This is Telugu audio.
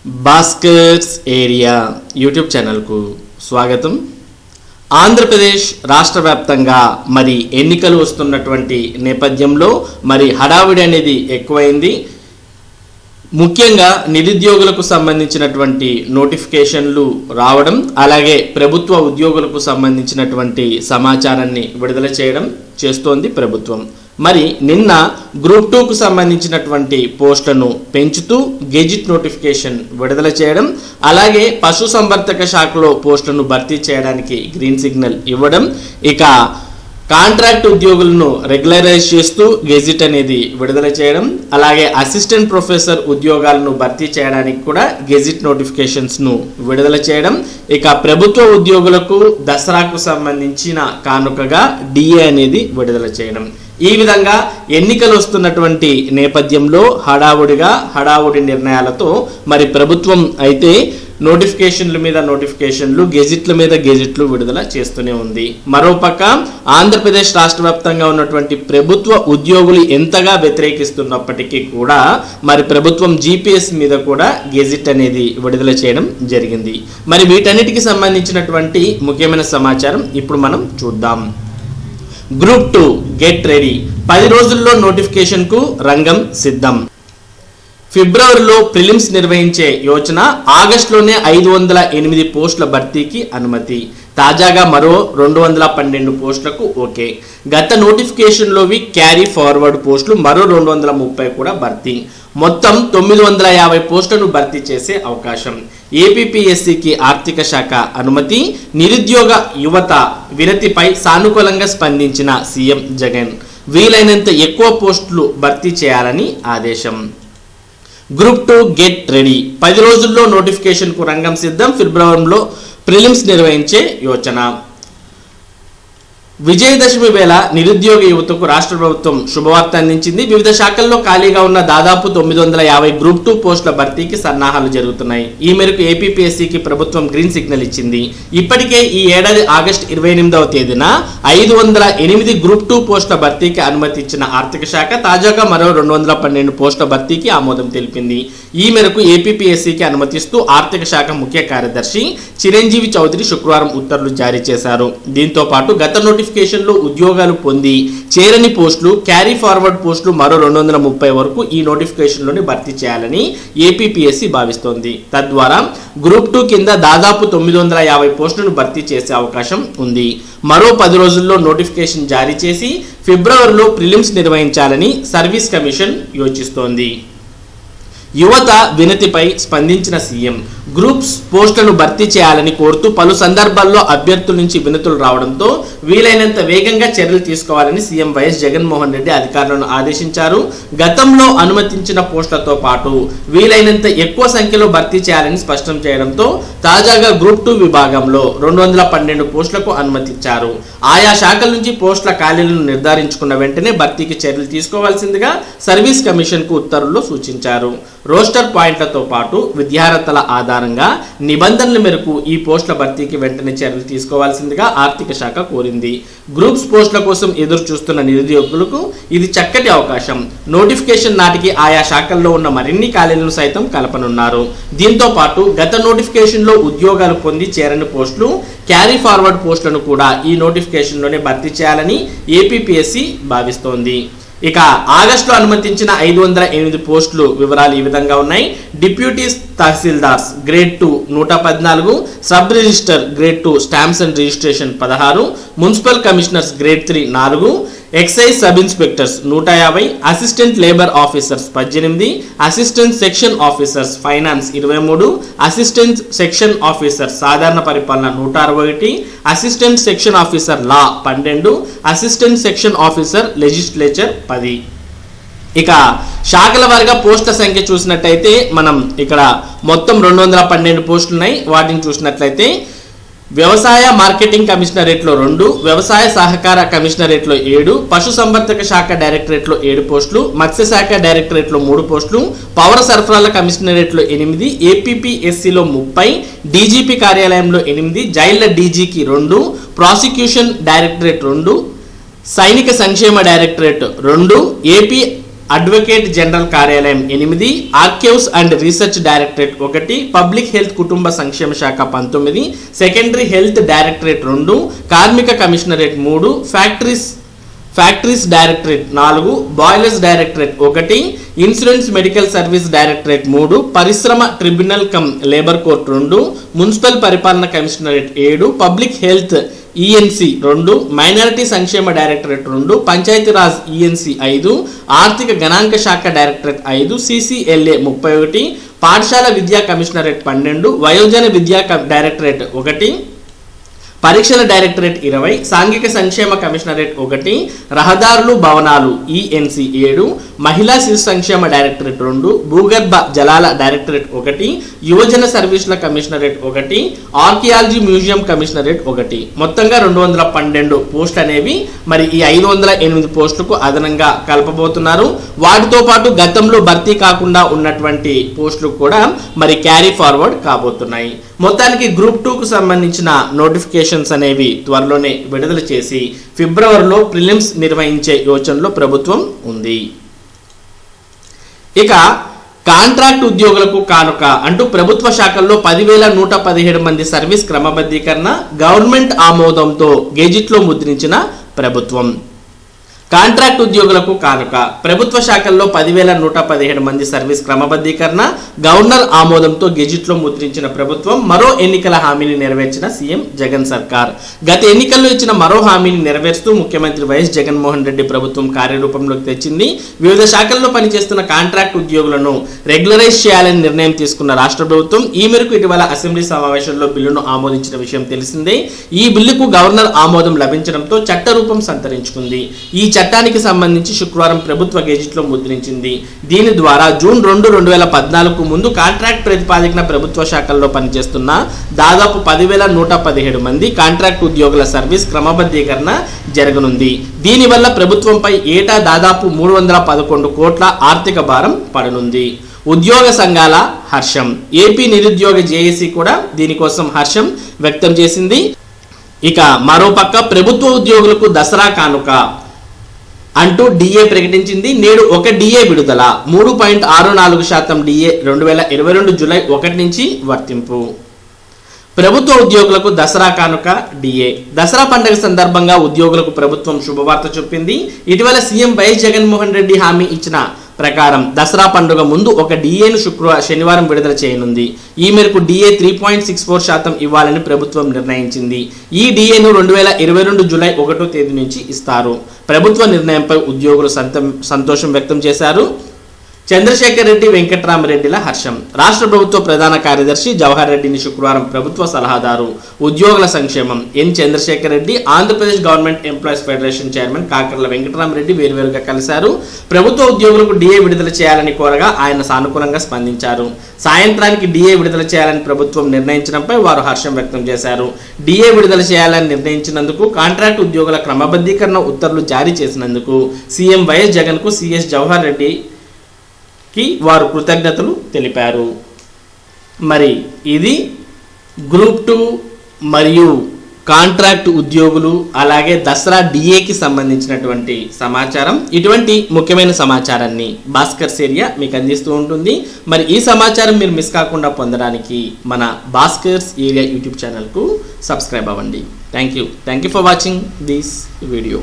భాస్కర్స్ ఏరియా యూట్యూబ్ ఛానల్కు స్వాగతం. ఆంధ్రప్రదేశ్ రాష్ట్ర వ్యాప్తంగా మరి ఎన్నికలు వస్తున్నటువంటి నేపథ్యంలో మరి హడావిడి అనేది ఎక్కువైంది. ముఖ్యంగా నిరుద్యోగులకు సంబంధించినటువంటి నోటిఫికేషన్లు రావడం, అలాగే ప్రభుత్వ ఉద్యోగులకు సంబంధించినటువంటి సమాచారాన్ని విడుదల చేయడం చేస్తోంది ప్రభుత్వం. మరి నిన్న గ్రూప్ 2కు సంబంధించినటువంటి పోస్టులను పెంచుతూ గెజిట్ నోటిఫికేషన్ విడుదల చేయడం, అలాగే పశుసంవర్ధక శాఖలో పోస్టులను భర్తీ చేయడానికి గ్రీన్ సిగ్నల్ ఇవ్వడం, ఇక కాంట్రాక్ట్ ఉద్యోగులను రెగ్యులరైజ్ చేస్తూ గెజిట్ అనేది విడుదల చేయడం, అలాగే అసిస్టెంట్ ప్రొఫెసర్ ఉద్యోగాలను భర్తీ చేయడానికి కూడా గెజిట్ నోటిఫికేషన్స్ను విడుదల చేయడం, ఇక ప్రభుత్వ ఉద్యోగులకు దసరాకు సంబంధించిన కానుకగా డిఏ అనేది విడుదల చేయడం. ఈ విధంగా ఎన్నికలు వస్తున్నటువంటి నేపథ్యంలో హడావుడి నిర్ణయాలతో మరి ప్రభుత్వం అయితే నోటిఫికేషన్ల మీద నోటిఫికేషన్లు, గెజిట్ల మీద గెజిట్లు విడుదల చేస్తూనే ఉంది. మరోపక్క ఆంధ్రప్రదేశ్ రాష్ట్ర వ్యాప్తంగా ఉన్నటువంటి ప్రభుత్వ ఉద్యోగులు ఎంతగా వ్యతిరేకిస్తున్నప్పటికీ కూడా మరి ప్రభుత్వం జీపీఎస్ మీద కూడా గెజిట్ అనేది విడుదల చేయడం జరిగింది. మరి వీటన్నిటికి సంబంధించినటువంటి ముఖ్యమైన సమాచారం ఇప్పుడు మనం చూద్దాం. గ్రూప్ 2 గెట్ రెడీ, 10 రోజుల్లో నోటిఫికేషన్కు రంగం సిద్ధం. ఫిబ్రవరిలో ప్రిలిమ్స్ నిర్వహించే యోచన, ఆగస్టులోనే 508 పోస్టుల భర్తీకి అనుమతి. తాజాగా మరో 212 పోస్టులకు ఓకే. గత నోటిఫికేషన్లోవి క్యారీ ఫార్వర్డ్ పోస్టులు మరో 230 కూడా భర్తీ. మొత్తం 950 పోస్టులను భర్తీ చేసే అవకాశం. ఏపీపీఎస్సీకి ఆర్థిక శాఖ అనుమతి. నిరుద్యోగ యువత వినతిపై సానుకూలంగా స్పందించిన సీఎం జగన్, వీలైనంత ఎక్కువ పోస్టులు భర్తీ చేయాలని ఆదేశం. గ్రూప్ 2 గెట్ రెడీ, 10 రోజుల్లో నోటిఫికేషన్కు రంగం సిద్ధం. ఫిబ్రవరిలో ప్రిలిమ్స్ నిర్వహించే యోచన. విజయదశమి వేళ నిరుద్యోగ యువతకు రాష్ట్ర ప్రభుత్వం శుభవార్త అందించింది. వివిధ శాఖల్లో ఖాళీగా ఉన్న దాదాపు 950 గ్రూప్ 2 పోస్టుల భర్తీకి సన్నాహాలు జరుగుతున్నాయి. ఈ మేరకు ఏపీపీఎస్సీకి ప్రభుత్వం గ్రీన్ సిగ్నల్ ఇచ్చింది. ఇప్పటికే ఈ ఏడాది ఆగస్టు 28వ తేదీన 508 గ్రూప్ 2 పోస్టుల భర్తీకి అనుమతి ఇచ్చిన ఆర్థిక శాఖ తాజాగా మరో 212 పోస్టుల భర్తీకి ఆమోదం తెలిపింది. ఈ మేరకు ఏపీపీఎస్సీకి అనుమతిస్తూ ఆర్థిక శాఖ ముఖ్య కార్యదర్శి చిరంజీవి చౌదరి శుక్రవారం ఉత్తర్వులు జారీ చేశారు. దీంతో పాటు గత నోటిఫికేషన్లో ఉద్యోగాలు పొంది చేరని పోస్టులు, క్యారీ ఫార్వర్డ్ పోస్టులు మరో 230 వరకు ఈ నోటిఫికేషన్లోనే భర్తీ చేయాలని ఏపీపీఎస్సీ భావిస్తోంది. తద్వారా గ్రూప్ 2 కింద దాదాపు 950 పోస్టులను భర్తీ చేసే అవకాశం ఉంది. మరో 10 రోజుల్లో నోటిఫికేషన్ జారీ చేసి ఫిబ్రవరిలో ప్రిలిమ్స్ నిర్వహించాలని సర్వీస్ కమిషన్ యోచిస్తోంది. యువత వినతిపై స్పందించిన సీఎం, గ్రూప్స్ పోస్టులను భర్తీ చేయాలని కోరుతూ పలు సందర్భాల్లో అభ్యర్థుల నుంచి వినతులు రావడంతో వీలైనంత వేగంగా చర్యలు తీసుకోవాలని సీఎం వైఎస్ జగన్మోహన్ రెడ్డి అధికారులను ఆదేశించారు. గతంలో అనుమతించిన పోస్టులతో పాటు వీలైనంత ఎక్కువ సంఖ్యలో భర్తీ చేయాలని స్పష్టం చేయడంతో తాజాగా గ్రూప్ 2 విభాగంలో 212 పోస్టులకు అనుమతిచ్చారు. ఆయా శాఖల నుంచి పోస్టుల ఖాళీలను నిర్ధారించుకున్న వెంటనే భర్తీకి చర్యలు తీసుకోవాల్సిందిగా సర్వీస్ కమిషన్కు ఉత్తర్వుల్లో సూచించారు. రోస్టర్ పాయింట్లతో పాటు విద్యార్హతల ఆధారంగా నిబంధనల మేరకు ఈ పోస్టుల భర్తీకి వెంటనే చర్యలు తీసుకోవాల్సిందిగా ఆర్థిక శాఖ కోరింది. గ్రూప్స్ పోస్టుల కోసం ఎదురు చూస్తున్న నిరుద్యోగులకు ఇది చక్కటి అవకాశం. నోటిఫికేషన్ నాటికి ఆయా శాఖల్లో ఉన్న మరిన్ని ఖాళీలను సైతం కలపనున్నారు. దీంతో పాటు గత నోటిఫికేషన్లో ఉద్యోగాలు పొంది చేరని పోస్టులు, క్యారీ ఫార్వర్డ్ పోస్టులను కూడా ఈ నోటిఫికేషన్లోనే భర్తీ చేయాలని ఏపీపీఎస్సీ భావిస్తోంది. ఇక ఆగస్టులో అనుమతించిన 508 పోస్టులు వివరాలు ఈ విధంగా ఉన్నాయి. Deputy tahsildars grade 2 114, sub register grade 2 stamps and registration 16, municipal commissioners grade 3 4, excise sub inspectors 150, assistant labour officers 18, assistant section officers finance 23, assistant section officer సాధారణ పరిపాలన 161, assistant section officer law 12, assistant section officer legislature 10. ఇక శాఖల వారిగా పోస్టుల సంఖ్య చూసినట్లయితే మనం ఇక్కడ మొత్తం 212 పోస్టులు ఉన్నాయి. వాటిని చూసినట్లయితే వ్యవసాయ మార్కెటింగ్ కమిషనరేట్లో 2, వ్యవసాయ సహకార కమిషనరేట్లో 7, పశుసంవర్ధక శాఖ డైరెక్టరేట్లో 7 పోస్టులు, మత్స్య శాఖ డైరెక్టరేట్లో 3 పోస్టులు, పౌర సరఫరాల కమిషనరేట్లో 8, ఏపీపీఎస్సీలో 30, డీజీపీ కార్యాలయంలో 8, జైళ్ల డీజీకి 2, ప్రాసిక్యూషన్ డైరెక్టరేట్ 2, సైనిక సంక్షేమ డైరెక్టరేట్ 2, ఏపీ అడ్వకేట్ జనరల్ కార్యాలయం 8, archives and research directorate 1, public health కుటుంబ సంక్షేమ శాఖ 19, సెకండరీ హెల్త్ డైరెక్టరేట్ 2, కార్మిక commissionerate 3, factories directorate 4, boilers directorate 1, insurance medical service directorate 3, పరిశ్రమ tribunal cum labour court 2, municipal పరిపాలన commissionerate 7, public health ENC 2, minority సంక్షేమ డైరెక్టరేట్ 2, పంచాయతీరాజ్ ఈఎన్సి 5, ఆర్థిక గణాంక శాఖ డైరెక్టరేట్ 5, సిసిఎల్ఏ 31, పాఠశాల విద్యా కమిషనరేట్ 12, వయోజన విద్యా డైరెక్టరేట్ 1, పరీక్షల డైరెక్టరేట్ 20, సాంఘిక సంక్షేమ కమిషనరేట్ 1, రహదారులు భవనాలు ఈఎన్సి 7, మహిళా శిశు సంక్షేమ డైరెక్టరేట్ 2, భూగర్భ జలాల డైరెక్టరేట్ 1, యువజన సర్వీసుల కమిషనరేట్ 1, ఆర్కియాలజీ మ్యూజియం కమిషనరేట్ 1. మొత్తంగా 212 పోస్టులు అనేవి మరి ఈ 508 పోస్టులకు అదనంగా కలపబోతున్నారు. వాటితో పాటు గతంలో భర్తీ కాకుండా ఉన్నటువంటి పోస్టులు కూడా మరి క్యారీ ఫార్వర్డ్ కాబోతున్నాయి. మొత్తానికి గ్రూప్ 2కు సంబంధించిన నోటిఫికేషన్స్ అనేవి త్వరలోనే విడుదల చేసి ఫిబ్రవరిలో ప్రిలిమ్స్ నిర్వహించే యోచనలో ప్రభుత్వం ఉంది. ఇక కాంట్రాక్ట్ ఉద్యోగులకు కానుక అంటూ ప్రభుత్వ శాఖల్లో 10,117 మంది సర్వీస్ క్రమబద్ధీకరణ గవర్నమెంట్ ఆమోదంతో గెజిట్లో ముద్రించిన ప్రభుత్వం. కాంట్రాక్ట్ ఉద్యోగులకు కానుక ప్రభుత్వ శాఖల్లో 10,117 మంది సర్వీస్ క్రమబద్ధీకరణ గవర్నర్ ఆమోదంతో గెజిట్లో ముద్రించిన ప్రభుత్వం మరో ఎన్నికల హామీని నెరవేర్చిన సీఎం జగన్ సర్కార్. గత ఎన్నికల్లో ఇచ్చిన మరో హామీని నెరవేరుస్తూ ముఖ్యమంత్రి వైఎస్ జగన్మోహన్ రెడ్డి ప్రభుత్వం కార్యరూపంలోకి తెచ్చింది. వివిధ శాఖల్లో పనిచేస్తున్న కాంట్రాక్ట్ ఉద్యోగులను రెగ్యులరైజ్ చేయాలని నిర్ణయం తీసుకున్న రాష్ట్ర ప్రభుత్వం ఈ మేరకు ఇటీవల అసెంబ్లీ సమావేశంలో బిల్లును ఆమోదించిన విషయం తెలిసిందే. ఈ బిల్లుకు గవర్నర్ ఆమోదం లభించడంతో చట్టరూపం సంతరించుకుంది. ఈ చట్టానికి సంబంధించి శుక్రవారం ప్రభుత్వ గెజిట్లో ముద్రించింది. దీని ద్వారా జూన్ 2, 2014కు ముందు కాంట్రాక్ట్ ప్రతిపాదికన ప్రభుత్వ శాఖల్లో పనిచేస్తున్న దాదాపు 10,117 మంది కాంట్రాక్ట్ ఉద్యోగుల సర్వీస్ క్రమబద్ధీకరణ జరగనుంది. దీనివల్ల ప్రభుత్వంపై ఏటా దాదాపు 311 కోట్ల ఆర్థిక భారం పడనుంది. ఉద్యోగ సంఘాల హర్షం. ఏపీ నిరుద్యోగ జేఏసీ కూడా దీనికోసం హర్షం వ్యక్తం చేసింది. ఇక మరోపక్క ప్రభుత్వ ఉద్యోగులకు దసరా కానుక అంటూ డిఏ ప్రకటించింది. నేడు ఒక డిఏ విడుదల 3.64% డిఏ 2022 జూలై 1 నుంచి వర్తింపు. ప్రభుత్వ ఉద్యోగులకు దసరా కానుక డిఏ. దసరా పండుగ సందర్భంగా ఉద్యోగులకు ప్రభుత్వం శుభవార్త చెప్పింది. ఇటీవల సీఎం వైఎస్ జగన్మోహన్ రెడ్డి హామీ ఇచ్చిన ప్రకారం దసరా పండుగ ముందు ఒక డిఏను శనివారం విడుదల చేయనుంది. ఈ మేరకు డిఏ 3.64% ఇవ్వాలని ప్రభుత్వం నిర్ణయించింది. ఈ డిఏను 2022 జూలై 1వ తేదీ నుంచి ఇస్తారు. ప్రభుత్వ నిర్ణయంపై ఉద్యోగులు సంతోషం వ్యక్తం చేశారు. చంద్రశేఖర్ రెడ్డి, వెంకట్రామరెడ్డిల హర్షం. రాష్ట్ర ప్రభుత్వ ప్రధాన కార్యదర్శి జవహర్ రెడ్డిని శుక్రవారం ప్రభుత్వ సలహాదారు ఉద్యోగుల సంక్షేమం N Chandrasekhar Reddy, Andhra Pradesh government employees federation chairman Kakarla Venkatrama Reddy వేర్వేరుగా కలిశారు. ప్రభుత్వ ఉద్యోగులకు డిఏ విడుదల చేయాలని కోరగా ఆయన సానుకూలంగా స్పందించారు. సాయంత్రానికి డిఏ విడుదల చేయాలని ప్రభుత్వం నిర్ణయించడంపై వారు హర్షం వ్యక్తం చేశారు. డిఏ విడుదల చేయాలని నిర్ణయించినందుకు, కాంట్రాక్ట్ ఉద్యోగుల క్రమబద్ధీకరణ ఉత్తర్వులు జారీ చేసినందుకు సీఎం వైఎస్ జగన్కు సిఎస్ జవహర్ రెడ్డి వారు కృతజ్ఞతలు తెలిపారు. మరి ఇది గ్రూప్ 2 మరియు కాంట్రాక్ట్ ఉద్యోగులు అలాగే దసరా డిఏకి సంబంధించినటువంటి సమాచారం. ఇటువంటి ముఖ్యమైన సమాచారాన్ని భాస్కర్స్ ఏరియా మీకు అందిస్తూ ఉంటుంది. మరి ఈ సమాచారం మీరు మిస్ కాకుండా పొందడానికి మన భాస్కర్స్ ఏరియా యూట్యూబ్ ఛానల్కు సబ్స్క్రైబ్ అవ్వండి. Thank you for watching this video.